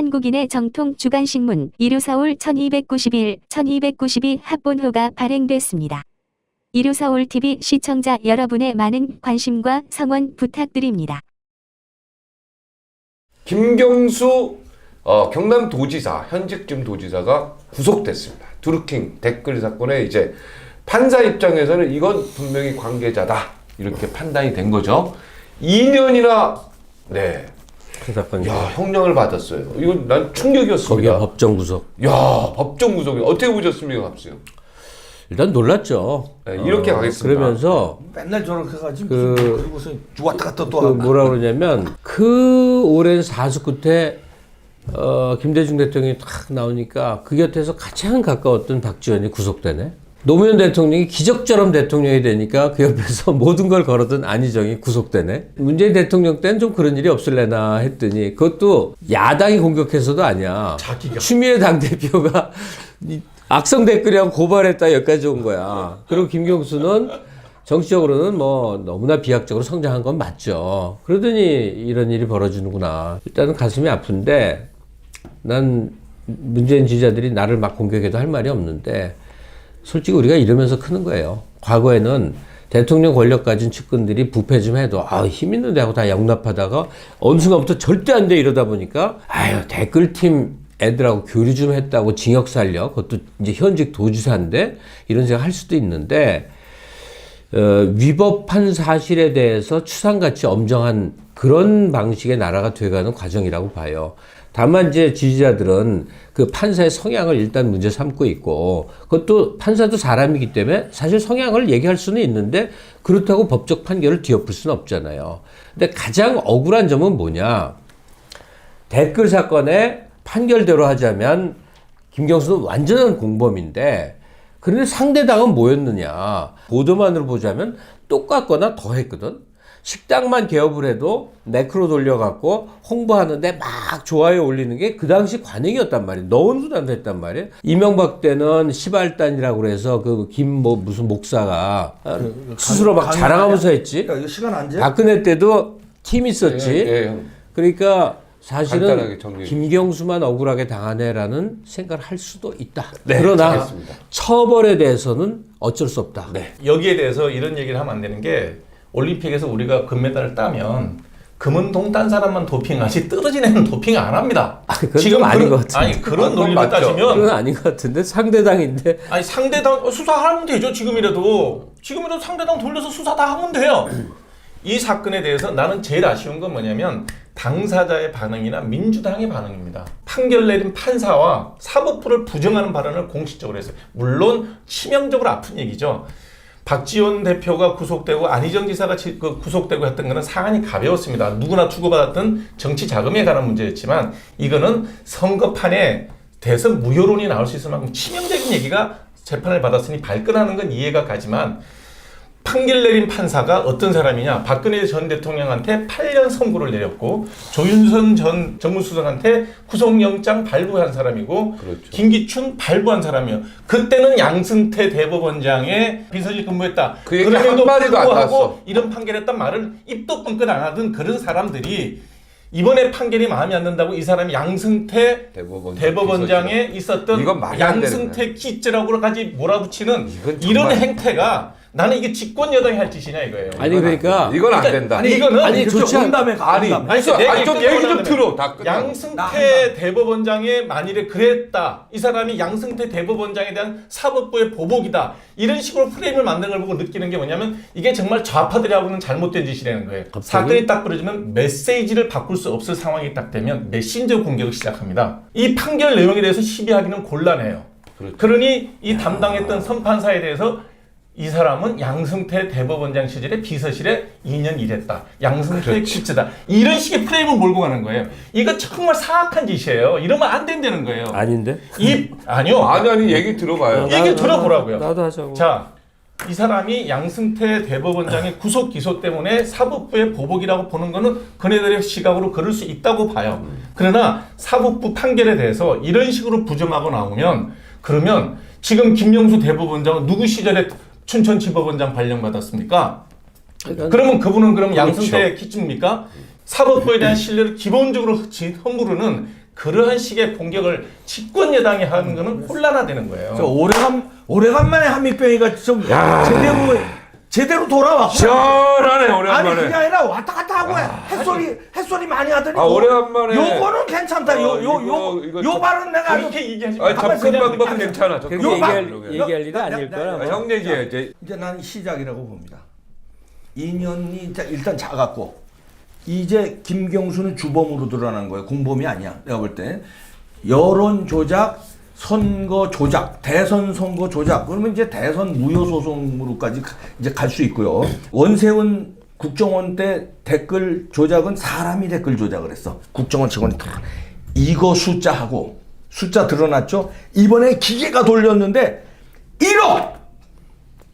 한국인의 정통 주간신문 이루서울 1291, 1292 합본호가 발행됐습니다. 이루서울TV 시청자 여러분의 많은 관심과 성원 부탁드립니다. 김경수 경남도지사, 현직 지금 도지사가 구속됐습니다. 드루킹 댓글 사건에 이제 판사 입장에서는 이건 분명히 관계자다 이렇게 판단이 된 거죠. 2년이나 네. 그 사건이. 야, 형량을 받았어요. 이건 난 충격이었습니다. 거기에 법정 구속. 야, 법정 구속이 어떻게 보셨습니까, 갑수요? 일단 놀랐죠. 네, 이렇게 가겠습니다. 그러면서 맨날 저렇게 가지. 그- 그리고서 왔다 갔다 또 그 하고. 뭐라 그러냐면 그 오랜 사수 끝에 김대중 대통령이 탁 나오니까 그 곁에서 가장 가까웠던 박지원이 구속되네. 노무현 대통령이 기적처럼 대통령이 되니까 그 옆에서 모든 걸 걸었던 안희정이 구속되네. 문재인 대통령 때는 좀 그런 일이 없을래나 했더니 그것도 야당이 공격해서도 아니야. 자기가. 추미애 당대표가 악성 댓글이라고 고발했다 여기까지 온 거야. 그리고 김경수는 정치적으로는 뭐 너무나 비약적으로 성장한 건 맞죠. 그러더니 이런 일이 벌어지는구나. 일단은 가슴이 아픈데 난 문재인 지지자들이 나를 막 공격해도 할 말이 없는데 솔직히 우리가 이러면서 크는 거예요. 과거에는 대통령 권력 가진 측근들이 부패 좀 해도 힘 있는데 하고 다 용납하다가 어느 순간부터 절대 안 돼 이러다 보니까 댓글팀 애들하고 교류 좀 했다고 징역 살려. 그것도 이제 현직 도지사인데 이런 생각 할 수도 있는데 위법한 사실에 대해서 추상같이 엄정한 그런 방식의 나라가 돼가는 과정이라고 봐요. 다만 이제 지지자들은 그 판사의 성향을 일단 문제 삼고 있고 그것도 판사도 사람이기 때문에 사실 성향을 얘기할 수는 있는데 그렇다고 법적 판결을 뒤엎을 수는 없잖아요. 근데 가장 억울한 점은 뭐냐. 댓글 사건의 판결대로 하자면 김경수는 완전한 공범인데 그런데 상대당은 뭐였느냐. 보도만으로 보자면 똑같거나 더 했거든. 식당만 개업을 해도 매크로 돌려갖고 홍보하는데 막 좋아요 올리는 게 그 당시 관행이었단 말이에요. 너무나도 했단 말이에요. 이명박 때는 시발단이라고 그래서 그 무슨 목사가 스스로 막 자랑하면서 했지. 야, 이거 시간 안 돼? 박근혜 때도 팀 있었지. 예. 그러니까 사실은 간단하게 정리해 김경수만 억울하게 당하네라는 생각을 할 수도 있다. 네, 그러나 알겠습니다. 처벌에 대해서는 어쩔 수 없다. 네. 여기에 대해서 이런 얘기를 하면 안 되는 게 올림픽에서 우리가 금메달을 따면 금은동 딴 사람만 도핑하지 떨어진 애는 도핑 안 합니다. 그건 좀 아닌 것 같은데. 아니 그런 논리로 맞죠. 따지면 그건 아닌 것 같은데 상대당인데. 아니 상대당 수사하면 되죠. 지금이라도 상대당 돌려서 수사 다 하면 돼요. 이 사건에 대해서 나는 제일 아쉬운 건 뭐냐면 당사자의 반응이나 민주당의 반응입니다. 판결 내린 판사와 사법부를 부정하는 발언을 공식적으로 했어요. 물론 치명적으로 아픈 얘기죠. 박지원 대표가 구속되고 안희정 지사가 구속되고 했던 것은 사안이 가벼웠습니다. 누구나 주고받았던 정치 자금에 관한 문제였지만 이거는 선거판에 대선 무효론이 나올 수 있을 만큼 치명적인 얘기가 재판을 받았으니 발끈하는 건 이해가 가지만 판결 내린 판사가 어떤 사람이냐. 박근혜 전 대통령한테 8년 선고를 내렸고 조윤선 전 정무수석한테 구속영장 발부한 사람이고 그렇죠. 김기춘 발부한 사람이에요. 그때는 양승태 대법원장의 비서실 근무했다. 그 얘기 한마디도 안 불구하고 나왔어. 이런 판결했단 말을 입도 뻥끗 안 하던 그런 사람들이 이번에 판결이 마음에 안 든다고 이 사람이 양승태 대법원장에 있었던 이건 말이 안 되는 양승태 기죄라고까지 몰아붙이는 이건 이런 정말- 행태가 나는 이게 집권 여당이 할 짓이냐 이거예요. 아니 그러니까 이건 안 된다. 이거는 좋지 않- 온담에 아니, 온담에. 아니 좀 얘기 좀 들어. 다 끝나. 양승태 대법원장에 만일에 그랬다. 이 사람이 양승태 대법원장에 대한 사법부의 보복이다. 이런 식으로 프레임을 만든 걸 보고 느끼는 게 뭐냐면 이게 정말 좌파들이 하고는 잘못된 짓이라는 거예요. 사건이 딱 벌어지면 메시지를 바꿀 수 없을 상황이 딱 되면 메신저 공격을 시작합니다. 이 판결 내용에 대해서 시비하기는 곤란해요. 그렇죠. 그러니 이 담당했던 선판사에 대해서 이 사람은 양승태 대법원장 시절에 비서실에 2년 일했다. 양승태 퀴즈다. 이런 식의 프레임을 몰고 가는 거예요. 이거 정말 사악한 짓이에요. 이러면 안 된다는 거예요. 아닌데. 아니요. 아니 얘기 들어봐요. 얘기 들어보라고요. 나도 하자고. 자, 이 사람이 양승태 대법원장의 구속 기소 때문에 사법부의 보복이라고 보는 거는 그네들의 시각으로 그럴 수 있다고 봐요. 그러나 사법부 판결에 대해서 이런 식으로 부정하고 나오면 그러면 지금 김명수 대법원장은 누구 시절에 춘천지법원장 발령받았습니까? 그러면 그분은 그럼 양승태 키즈입니까? 사법부에 대한 신뢰를 기본적으로 허무르는 그러한 식의 공격을 집권 여당이 하는 거는 곤란하다는 거예요. 저 오래간만에 한미병이가 좀 제대로 돌아왔고. 시원하네 아니 오랜만에. 그게 아니라 왔다 갔다 하고 햇소리 많이 하더니 오래간만에. 요거는 괜찮다. 이거 요 발은 내가 아주 그렇게 얘기하지 아니 마. 접근 방법은 괜찮아. 접근 그렇게 방법은. 얘기할 일이 아닐 거야. 형 얘기해 이제. 이제 난 시작이라고 봅니다. 2년이 일단 작았고 이제 김경수는 주범으로 드러난 거예요. 공범이 아니야. 내가 볼 때 여론 조작, 선거 조작, 대선 선거 조작. 그러면 이제 대선 무효 소송으로까지 이제 갈 수 있고요. 원세훈 국정원 때 댓글 조작은 사람이 댓글 조작을 했어. 국정원 직원이 다 이거 숫자하고 숫자 드러났죠. 이번에 기계가 돌렸는데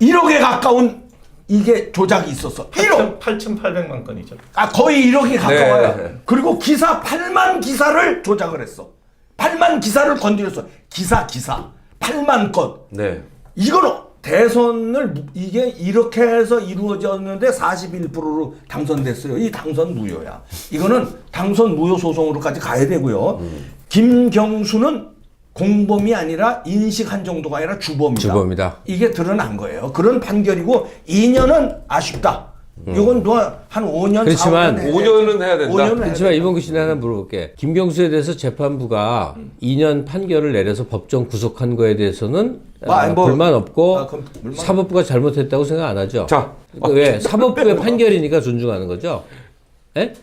1억에 가까운 이게 조작이 있었어. 1억. 8,800만 건이죠. 거의 1억이 가까워요. 네. 그리고 기사 8만 기사를 조작을 했어. 8만 기사를 건드렸어. 기사 8만 건. 네. 이거는 대선을 이게 이렇게 해서 이루어졌는데 41%로 당선됐어요. 이 당선 무효야. 이거는 당선 무효 소송으로까지 가야 되고요. 김경수는 공범이 아니라 인식한 정도가 아니라 주범이다. 이게 드러난 거예요. 그런 판결이고 2년은 아쉽다. 이건 한 5년, 그렇지만 5년은 해야 된다. 5년은 해야 그렇지만 이봉규 씨는 하나 물어볼게. 김경수에 대해서 재판부가 2년 판결을 내려서 법정 구속한 거에 대해서는 불만 없고 그럼 불만 사법부가 잘못했다고 생각 안 하죠? 자, 왜? 사법부의 판결이니까 존중하는 거죠? 예?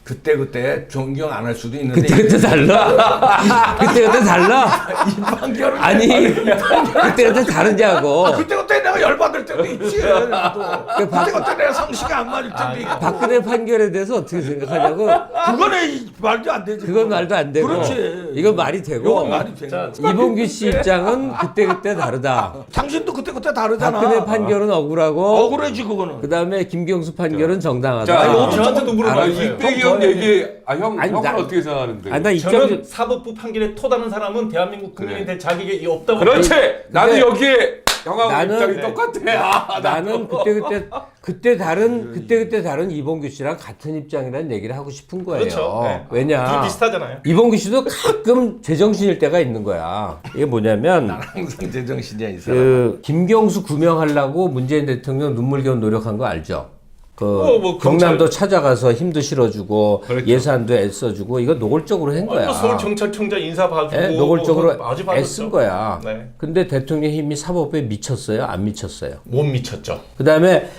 그때 존경 안 할 수도 있는데 그때 달라? 그때 달라? 이 판결은 아니, 그때 다르냐고. 그때 내가 열받을 때도 있지. 그때 내가 상식이 안 맞을 때도 있고. 박근혜 판결에 대해서 어떻게 생각하냐고. 그거는 말도 안 되지. 그건 말도 안 되고. 그렇지. 이건 말이 되고. 이건 말이 되는 거지. 이봉규 씨 입장은 그때 다르다. 당신도 그때 다르잖아. 박근혜 판결은 억울하고. 억울해지 그거는. 그 다음에 김경수 판결은 정당하다. 자, 아니, 저한테도 물어봐주세요. 이백이 형 얘기. 형은 아니, 어떻게 생각하는데? 아니, 나 입장 저는 사법부 판결에 토다는 사람은 대한민국 국민이 될 자격이 없다고. 그렇지. 나는 근데 여기에 형하고 나는- 입장이 똑같아. 나는 그때 다른 이봉규 씨랑 같은 입장이라는 얘기를 하고 싶은 거예요. 그렇죠. 네. 왜냐? 둘 비슷하잖아요. 이봉규 씨도 가끔 제정신일 때가 있는 거야. 이게 뭐냐면 항상 제정신이야 이 사람. 그 김경수 구명하려고 문재인 대통령 눈물겨운 노력한 거 알죠? 뭐 경남도 찾아가서 힘도 실어주고 그렇죠. 예산도 애써주고 이거 노골적으로 한 거야. 서울 경찰청장 인사 봐주고 예, 노골적으로 아주 애쓴 거야. 네. 근데 대통령 힘이 사법부에 미쳤어요? 안 미쳤어요? 못 미쳤죠. 그 다음에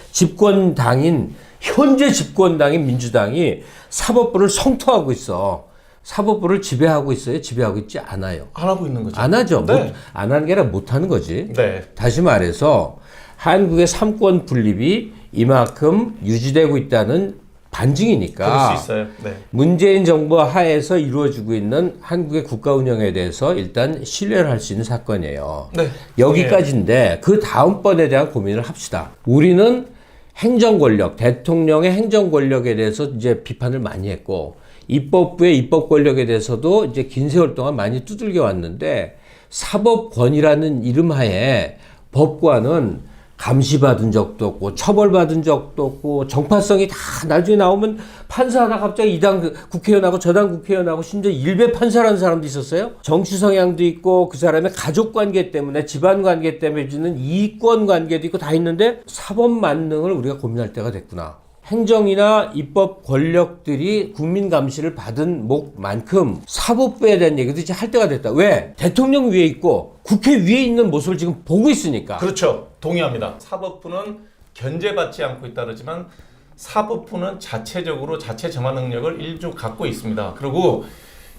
현재 집권당인 민주당이 사법부를 성토하고 있어. 사법부를 지배하고 있어요? 지배하고 있지 않아요. 안 하고 있는 거죠. 안 하죠. 네. 안 하는 게 아니라 못 하는 거지. 네. 다시 말해서 한국의 삼권 분립이 이만큼 유지되고 있다는 반증이니까 그럴 수 있어요. 네. 문재인 정부 하에서 이루어지고 있는 한국의 국가 운영에 대해서 일단 신뢰를 할 수 있는 사건이에요. 네. 여기까지인데 그 다음번에 대한 고민을 합시다. 우리는 행정 권력, 대통령의 행정 권력에 대해서 이제 비판을 많이 했고 입법부의 입법 권력에 대해서도 이제 긴 세월 동안 많이 두들겨 왔는데 사법권이라는 이름 하에 법관은 감시받은 적도 없고 처벌받은 적도 없고 정파성이 다 나중에 나오면 판사 하나 갑자기 이당 국회의원하고 저당 국회의원하고 심지어 일베 판사라는 사람도 있었어요. 정치 성향도 있고 그 사람의 가족 관계 때문에 집안 관계 때문에 주는 이권 관계도 있고 다 있는데 사법 만능을 우리가 고민할 때가 됐구나. 행정이나 입법 권력들이 국민 감시를 받은 목만큼 사법부에 대한 얘기도 이제 할 때가 됐다. 왜? 대통령 위에 있고 국회 위에 있는 모습을 지금 보고 있으니까. 그렇죠. 동의합니다. 사법부는 견제받지 않고 있다 그러지만 사법부는 자체적으로 자체 점화 능력을 일부 갖고 있습니다. 그리고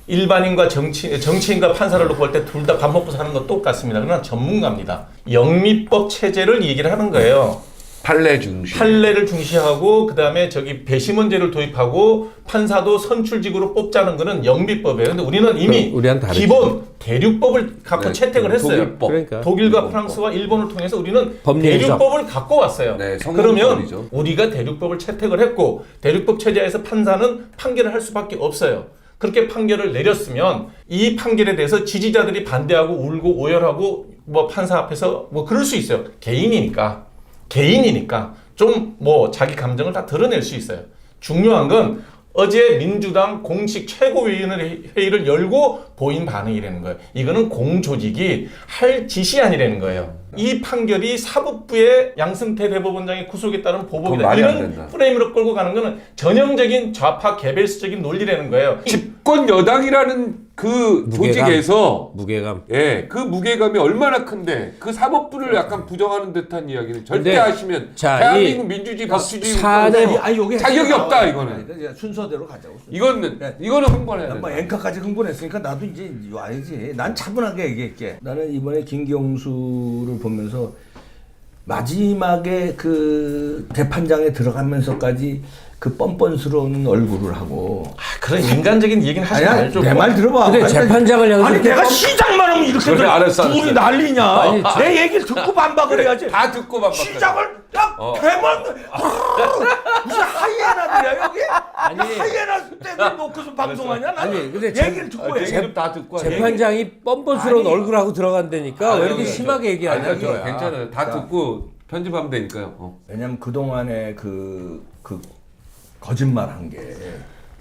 일반인과 정치인과 판사를 놓고 볼 때 둘 다 밥 먹고 사는 건 똑같습니다. 그러나 전문가입니다. 영미법 체제를 얘기를 하는 거예요. 판례 중심. 판례를 중시하고 그다음에 배심원제를 도입하고 판사도 선출직으로 뽑자는 거는 영미법이에요. 근데 우리는 이미 우리랑 다르지. 기본 대륙법을 갖고 네, 채택을 했어요. 독일법. 그러니까. 독일과 일본법. 프랑스와 일본을 통해서 우리는 법리에서. 대륙법을 갖고 왔어요. 네, 그러면 성공법이죠. 우리가 대륙법을 채택을 했고 대륙법 체제에서 판사는 판결을 할 수밖에 없어요. 그렇게 판결을 내렸으면 이 판결에 대해서 지지자들이 반대하고 울고 오열하고 뭐 판사 앞에서 뭐 그럴 수 있어요. 개인이니까 좀 뭐 자기 감정을 다 드러낼 수 있어요. 중요한 건 어제 민주당 공식 최고위원회의를 열고 보인 반응이라는 거예요. 이거는 공조직이 할 짓이 아니라는 거예요. 이 판결이 사법부의 양승태 대법원장의 구속에 따른 그건 보복이다. 말이 안 이런 된다. 프레임으로 끌고 가는 거는 전형적인 좌파 개별수적인 논리라는 거예요. 집권 여당이라는 그 무게감. 조직에서 무게감. 예, 그 무게감이 얼마나 큰데 그 사법부를 약간 부정하는 듯한 이야기는 절대 근데 하시면 자, 대한민국 민주주의 법치주의 사안의 아니, 요게 자격이 핵심이 없다, 나와요. 이거는. 이제 순서대로 가자고. 이거는 흥분해야 뭐 된다. 앵커까지 흥분했으니까 나도 이제 와야지. 난 차분하게 얘기할게. 나는 이번에 김경수를 보면서 마지막에 그 재판장에 들어가면서까지 그 뻔뻔스러운 얼굴을 하고. 그런 인간적인 얘기는 하지 아니야, 말죠. 내 말 들어봐. 근데 재판장을 향해서 아니 이렇게 내가 시작만 하면 이렇게 그래, 알았어, 둘이 알았어. 난리냐. 아니, 내 얘기를 듣고 반박을 해야지. 다 듣고 반박. 시작을 딱 대만 무슨 하이에나들이야 여기? 아니. 하이에나 때를 놓고서 방송하냐? 나는 아니, 근데 얘기를 듣고 해. 얘기를 다 듣고 재판장이 뻔뻔스러운 아니. 얼굴하고 들어간다니까 왜 이렇게 아니, 심하게 얘기하냐 아니, 이거야. 괜찮아요. 다 자. 듣고 편집하면 되니까요. 왜냐면 그동안에 그 거짓말 한 게,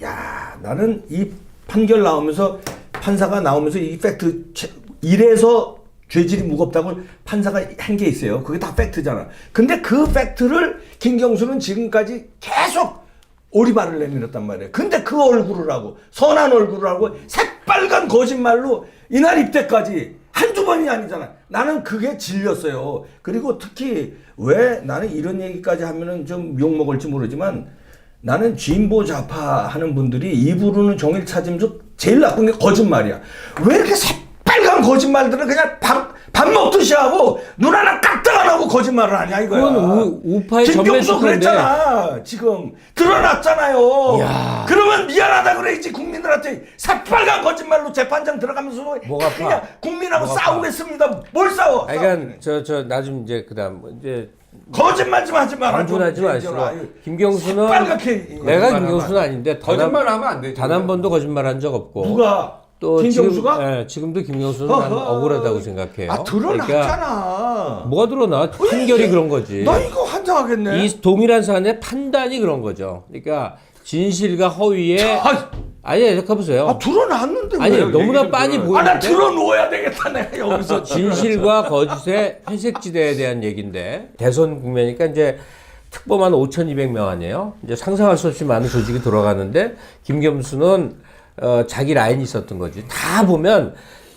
야, 나는 이 판결 나오면서 판사가 나오면서 이 팩트 이래서 죄질이 무겁다고 판사가 한 게 있어요. 그게 다 팩트잖아. 근데 그 팩트를 김경수는 지금까지 계속 오리발을 내밀었단 말이에요. 근데 그 얼굴을 하고 선한 얼굴을 하고 새빨간 거짓말로 이날 입대까지 한두 번이 아니잖아. 나는 그게 질렸어요. 그리고 특히 왜 나는 이런 얘기까지 하면은 좀 욕먹을지 모르지만 나는 진보 좌파 하는 분들이 입으로는 정의를 찾으면서 제일 나쁜 게 거짓말이야. 왜 이렇게 새빨간 거짓말들을 그냥 밥 먹듯이 하고 눈 하나 까딱 안 하고 거짓말을 하냐 이거야. 그건 우파의 김경수 전면수인데. 그랬잖아. 지금 드러났잖아요. 야. 그러면 미안하다 그래야지 국민들한테 새빨간 거짓말로 재판장 들어가면서 뭐가 그냥 아파? 국민하고 뭐가 싸우겠습니다. 뭘 싸워? 아니, 그러니까 나 좀 이제 그다음 이제 거짓말 좀 하지 마라. 방분하지 마시고 김경수는 빨갛게 내가 김경수는 아닌데 거짓말 하면 안 되죠. 단 한 번도 거짓말한 적 없고 누가? 또 김경수가? 지금 지금도 김경수는 난 허허. 억울하다고 생각해요. 아 드러났잖아. 뭐가 드러나? 판결이 그런 거지. 나 이거 환장하겠네. 이 동일한 사안의 판단이 그런 거죠. 그러니까 진실과 허위에 아니 가보세요. 아 드러났는데 아니 왜? 너무나 얘기 좀 빤히 들어요. 나 보이는데 들어놓아야 되겠다 내가 여기서. 진실과 거짓의 회색지대에 대한 얘기인데 대선 국면이니까 이제 특보만 5,200명 아니에요. 이제 상상할 수 없이 많은 조직이 돌아가는데 김경수는 자기 라인이 있었던 거지. 다 보면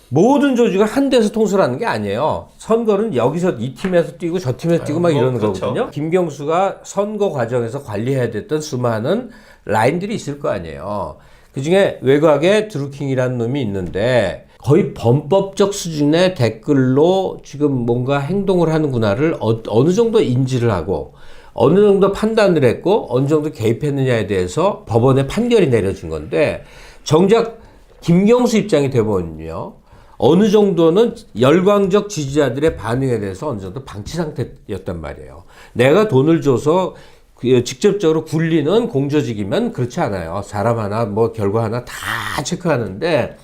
모든 조직을 한 데서 통솔하는 게 아니에요. 선거는 여기서 이 팀에서 뛰고 저 팀에서 뛰고 막 이러는 그렇죠. 거거든요. 김경수가 선거 과정에서 관리해야 됐던 수많은 라인들이 있을 거 아니에요. 그 중에 외곽에 드루킹이라는 놈이 있는데 거의 범법적 수준의 댓글로 지금 뭔가 행동을 하는구나를 어느 정도 인지를 하고 어느 정도 판단을 했고 어느 정도 개입했느냐에 대해서 법원의 판결이 내려진 건데 정작 김경수 입장이 되면요. 어느 정도는 열광적 지지자들의 반응에 대해서 어느 정도 방치 상태였단 말이에요. 내가 돈을 줘서 직접적으로 굴리는 공조직이면 그렇지 않아요. 사람 하나 뭐 결과 하나 다 체크하는데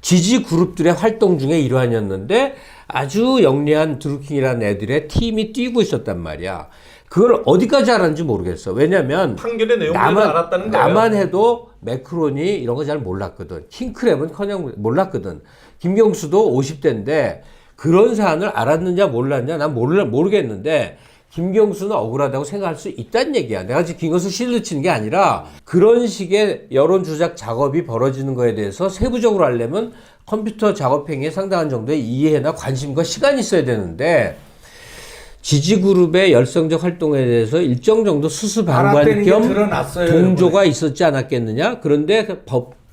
지지 그룹들의 활동 중에 일환이었는데 아주 영리한 드루킹이라는 애들의 팀이 뛰고 있었단 말이야. 그걸 어디까지 알았는지 모르겠어. 왜냐면 판결의 내용을 알았다는 거예요. 나만 해도 매크론이 이런 거 잘 몰랐거든. 킹크랩은 커녕 몰랐거든. 김경수도 50대인데 그런 사안을 알았느냐 몰랐냐 난 모르겠는데 김경수는 억울하다고 생각할 수 있다는 얘기야. 내가 지금 김경수 실드 치는 게 아니라 그런 식의 여론 조작 작업이 벌어지는 거에 대해서 세부적으로 하려면 컴퓨터 작업 행위에 상당한 정도의 이해나 관심과 시간이 있어야 되는데 지지그룹의 열성적 활동에 대해서 일정 정도 수수방관 겸 드러났어요, 동조가 있었지 않았겠느냐? 그런데 그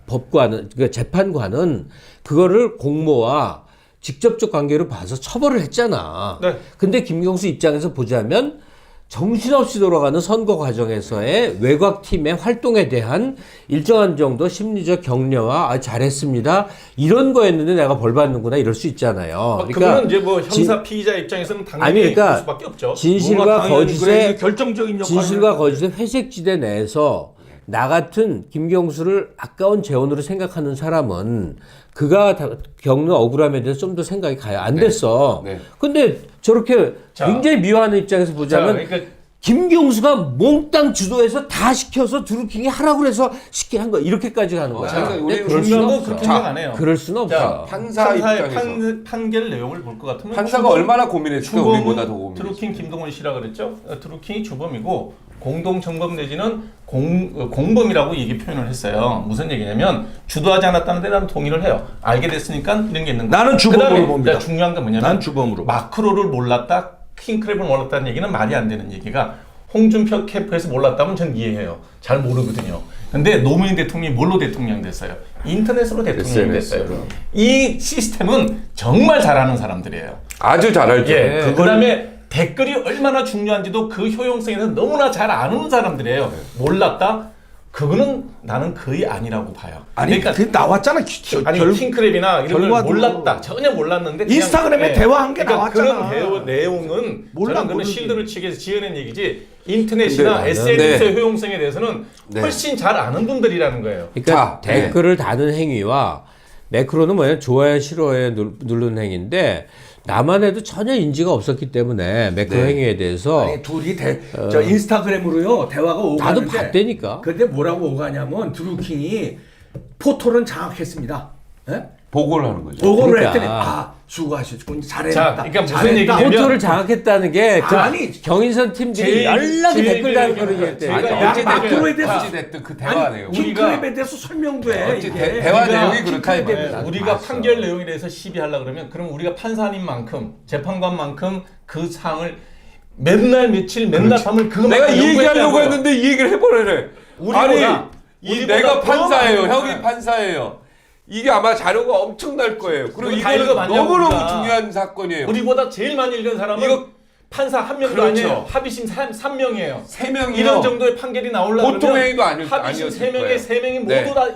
법관은, 그러니까 재판관은 그거를 공모와 직접적 관계로 봐서 처벌을 했잖아. 네. 근데 김경수 입장에서 보자면 정신없이 돌아가는 선거 과정에서의 외곽팀의 활동에 대한 일정한 정도 심리적 격려와 잘했습니다. 이런 거였는데 내가 벌 받는구나 이럴 수 있잖아요. 그거는 이제 뭐 형사 피의자 입장에서는 당연히 그럴 수밖에 없죠. 진실과 거짓의 결정적인 역할. 진실과 거짓의 회색지대 내에서 나 같은 김경수를 아까운 재원으로 생각하는 사람은 그가 겪는 억울함에 대해서 좀 더 생각이 가야 안 됐어. 네. 근데 저렇게 자. 굉장히 미워하는 입장에서 보자면 그러니까 김경수가 몽땅 주도해서 다 시켜서 드루킹이 하라고 그래서 쉽게 한 거야. 이렇게까지 가는 거야. 자, 우리 근데 그럴 수는 중요한 건 없어. 그렇게 생각 안 해요. 그럴 수는 자, 없어. 판사 판사의 입장에서 판결 내용을 볼 것 같으면 판사가 얼마나 고민했을까 우리보다 더 고민. 드루킹 김동원 씨라 그랬죠. 드루킹이 주범이고 공동 정범 내지는 공범이라고 얘기 표현을 했어요. 무슨 얘기냐면 주도하지 않았다는데 나는 동의를 해요. 알게 됐으니까 이런 게 있는 거예요. 나는 주범으로 그다음에 봅니다. 중요한 건 뭐냐면 난 주범으로. 마크로를 몰랐다, 킹크랩을 몰랐다는 얘기는 말이 안 되는 얘기가 홍준표 캠프에서 몰랐다면 전 이해해요. 잘 모르거든요. 근데 노무현 대통령이 뭘로 대통령 됐어요? 인터넷으로 대통령 됐어요. 이 시스템은 정말 잘하는 사람들이에요. 아주 잘 알죠. 예. 그다음에 댓글이 얼마나 중요한지도 그 효용성에 대해서 너무나 잘 아는 사람들이에요. 몰랐다? 그거는 나는 거의 아니라고 봐요. 아니 그러니까 그 나왔잖아. 아니 킹크랩이나 이런 걸 결과도 몰랐다. 전혀 몰랐는데 그냥, 인스타그램에 대화한 게 나왔잖아. 그런 내용은 몰라, 저는 그는 모르지. 실드를 치기 위해서 지어낸 얘기지 인터넷이나 근데 SNS의 네. 효용성에 대해서는 훨씬 잘 아는 분들이라는 거예요. 그러니까 자, 댓글을 다는 행위와 매크로는 뭐냐 좋아요 싫어요 누르는 행위인데 나만 해도 전혀 인지가 없었기 때문에 매크로 네. 행위에 대해서 아니 둘이 저 인스타그램으로요 대화가 오가는데 나도 봤다니까. 근데 뭐라고 오가냐면 드루킹이 포토는 장악했습니다. 예? 보고를 하는 거죠. 보고를 그러니까. 했더니 수고하셨군 잘했다. 자, 그러니까 무슨 잘했다. 얘기냐면 포토를 장악했다는 게 그 아니, 경인선 팀들이 연락이 댓글 다는 거를 얘기했대. 제가 아니, 어찌 마크로에 됐든 대해서- 어찌 됐든 그 대화 내용. 킹크랩에 대해서 설명도 해. 어찌 이게. 대화 우리가 내용이 그렇다 이 네, 말이야. 우리가 봤어. 판결 내용에 대해서 시비하려 그러면 그럼 우리가 판사님 만큼 재판관만큼 그 사항을 맨날 며칠 맨날 밤을 그것만 내가 이 얘기하려고 연구했다고요. 했는데 이 얘기를 해버리네. 우리보다 내가 더 판사예요. 많은 형이 거야. 판사예요. 이게 아마 자료가 엄청날 거예요. 그리고 그거 다 이거는 읽어봤냐고, 너무너무 우리가. 중요한 사건이에요. 우리보다 제일 많이 읽은 사람은 이거- 판사 한 명도 그렇죠. 아니에요. 합의심 3명이에요. 3명이요. 이런 정도의 판결이 나오려면 보통 회의도 합의심 아니었을 3명에 거예요. 3명이 네. 모두 다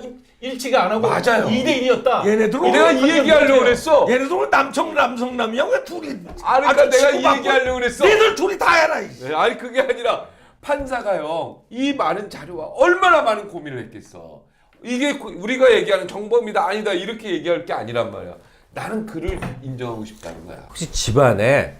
일치가 안 하고 맞아요. 2대1이었다. 얘네들은 내가 이 얘기하려고 그랬어. 얘네들은 남성남이야 왜 둘이? 아, 그러니까 아주 내가 이 치고받고 얘기하려고 그랬어. 니들 둘이 다 해라. 네, 아니 그게 아니라 판사가요 이 많은 자료와 얼마나 많은 고민을 했겠어. 이게 우리가 얘기하는 정범이다 아니다 이렇게 얘기할 게 아니란 말이야. 나는 그를 인정하고 싶다는 거야. 혹시 집안에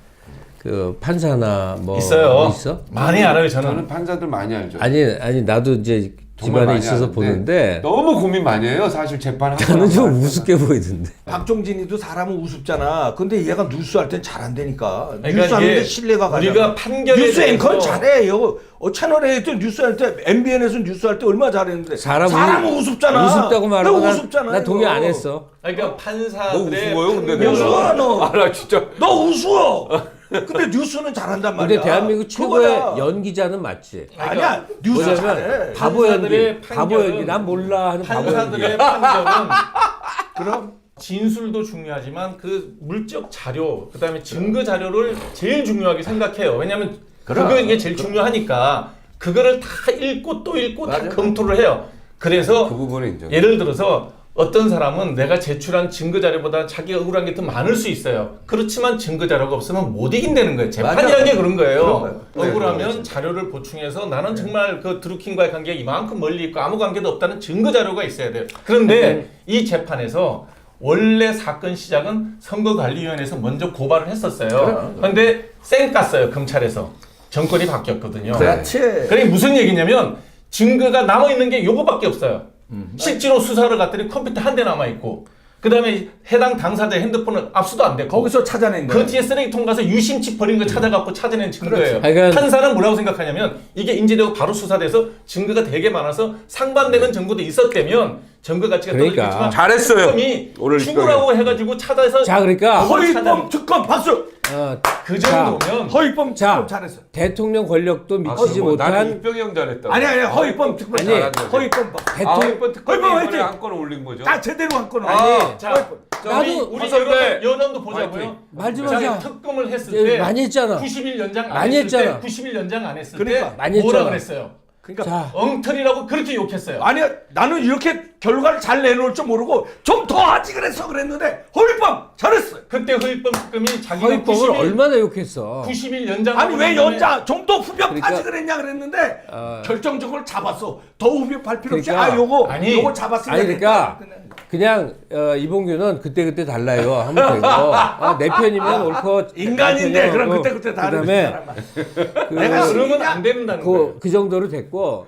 그 판사나 뭐 있어요. 뭐 있어? 많이 알아요 저는. 저는 판사들 많이 알죠. 아니 나도 이제 정말 집안에 많이 있어서 아는데 보는데 너무 고민 많이 해요. 사실 재판 나는 좀 우습게 보이던데. 박종진이도 사람은 우습잖아. 근데 얘가 뉴스 할 땐 잘 안 되니까. 그러니까 뉴스 하는데 이게 신뢰가 가잖아. 우리가 판결에 뉴스 앵커는 대해서- 잘해요. 채널에 또 뉴스 할 때 MBN에서 뉴스 할 때 얼마나 잘했는데 사람은 우습잖아. 우습다고 말하고 너 우습잖아. 나 동의 이거. 안 했어. 그러니까 너 판사들의 우스워요 근데 판결을- 우스워, 너. 아나 진짜 너 우스워. 근데 뉴스는 잘한단 말이야. 근데 대한민국 최고의 그거야. 연기자는 맞지. 아니야. 뉴스 뭐냐면 잘해. 바보 연기, 판사들의 바보 판결은- 연기. 난 몰라 하는 바보 연기. 판사들의 판결은 그럼 진술도 중요하지만 그 물적 자료 그다음에 증거 자료를 제일 중요하게 생각해요. 왜냐하면 그게 제일 중요하니까 그거를 다 읽고 또 읽고 다 검토를 해요. 그래서 그 부분은 인정. 예를 들어서 어떤 사람은 내가 제출한 증거 자료보다 자기가 억울한 게 더 많을 수 있어요. 그렇지만 증거 자료가 없으면 못 이긴다는 거예요. 재판이라는 게 그런 거예요. 그런 거예요. 네, 억울하면 자료를 보충해서 나는 정말 그 드루킹과의 관계가 이만큼 멀리 있고 아무 관계도 없다는 증거 자료가 있어야 돼요. 그런데 이 재판에서 원래 사건 시작은 선거관리위원회에서 먼저 고발을 했었어요. 그런데 쌩 깠어요. 검찰에서. 정권이 바뀌었거든요. 그렇지. 그러니 무슨 얘기냐면 증거가 남아있는 게 요거밖에 없어요. 실제로 수사를 갔더니 컴퓨터 한 대 남아있고 그 다음에 해당 당사자의 핸드폰은 압수도 안 됐고 거기서 찾아낸 거야. 그 뒤에 쓰레기통 가서 유심칩 버린 거 찾아갖고 찾아낸 증거예요. 그러니까- 판사는 뭐라고 생각하냐면 이게 인지되고 바로 수사돼서 증거가 되게 많아서 상반되는 증거도 있었다면 증거 가치가 그러니까. 떨어지겠지만 잘했어요. 특검이 오늘 추구라고 해가지고 찾아서 자, 그러니까 허위범 특검 박수. 그 정도면 허위범 자, 특검 잘했어. 대통령 권력도 미치지 나는 못한 이병영 잘했다. 아니 허위범 특검 아니, 잘했어. 허위범 박. 대통령 특검이 화이팅! 이번에 한 건을 올린 거죠. 다 제대로 한 거는 아니, 자, 나도 우리 선배. 여론도 보자고요. 화이팅. 말 좀 자, 하자. 특검을 했을 예, 때 많이 했잖아. 90일 연장 안 많이 했을 했잖아. 때 90일 연장 안 했을 그러니까 때 많이 뭐라 했잖아. 그랬어요? 그러니까 자, 엉터리라고 그렇게 욕했어요. 아니야 나는 이렇게 결과를 잘 내놓을 줄 모르고 좀 더 하지 그랬어 그랬는데 허위범 잘했어요. 그때 허위범 특검이 자기가 허위법을 얼마나 욕했어. 90일 연장. 아니 왜 연장 좀 더 후벼파지 그러니까- 그랬냐 그랬는데 결정적으로 잡았어. 더 후벼팔 필요 없이 그러니까- 요거 잡았으면 아니 그러니까 그냥 이봉규는 그때 달라요 하면 되고 내 편이면 옳고 인간인데 내 그럼 편이면 그때 다른 그다음에 사람아. 내가 그러면 안 된다는 거예요. 그 정도로 됐고